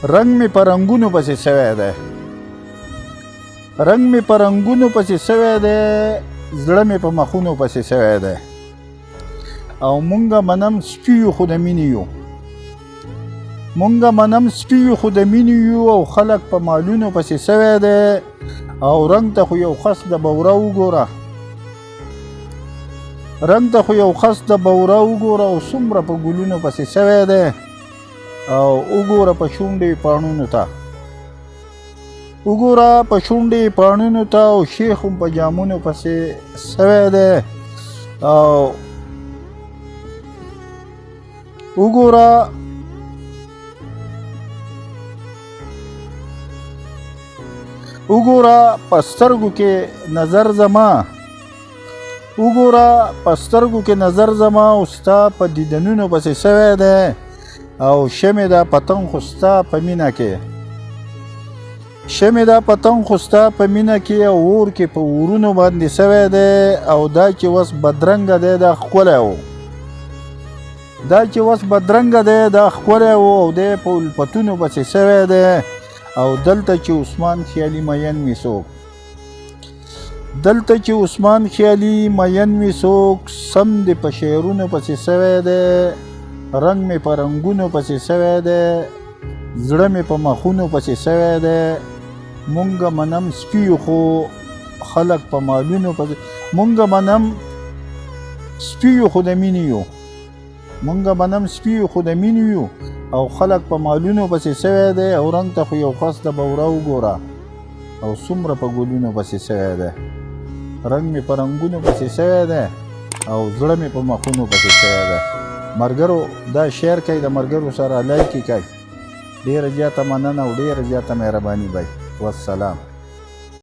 رنګ مې په رنګونو پسې سوی دی، رنګ مې په رنګونو پسې سوی دی، زړه مې په مخونو پسې سوی دی. او مونږه منم سپي یو خو د مینې یو، مونږه منم سپي یو خو د مینې یو. او خلک په مالونو پسې سوی دی، او رنګ ته خو یو خس د بوره وګوره، رنګ ته خو یو خس د بوره وګوره. او څومره په ګلونو پسې سوی دی، او وګوره په شونډې پاڼونو ته، وګوره په شونډې پاڼونو ته. او شیخ هم په جامونو پسې سوی دی، او وګوره وګوره په سترګو کې نظر زما، وګوره په سترګو کې نظر زما. او ستا په دیدنونو پسې سوی دی، او شمې دا پتنګ خو ستا په مینه کې، شمې دا پتنګ خو ستا په مینه کې. او اور کې په ورونو باندې سوی دی، او دا چې وس بدرنګه دی دا ښکلی و، دا چې وس بدرنګه دی دا ښکلی و. او دی په الفتونو پسې سوی دی. او دلته چې عثمان خیالي مین وي څوک، دلته چې عثمان خیالي مین وي څوک، سم دې په شعرونو پسې سوی دی، رنګ مې په رنګونو پسې سوی دی، زړه مې په مخونو پسې سوی دی. مونږه منم سپي یو خو خلک په مالونو پسې، مونږه منم سپي یو خو د مینې یو، مونږه منم سپي یو خو د مینې یو. او خلک په مالونو پسې سوی دی، او رنګ ته خو یو خس د بوره وګوره. او څومره په ګلونو پسې سوی دی، رنګ مې په رنګونو پسې سوی دی، او زړه مې په مخونو پسې سوی دی. ملګرو دا شعر کوي، د ملګرو سره لایک یې کوي. ډېره زیاته مننه او ډېره زیاته مهرباني بای. والسلام.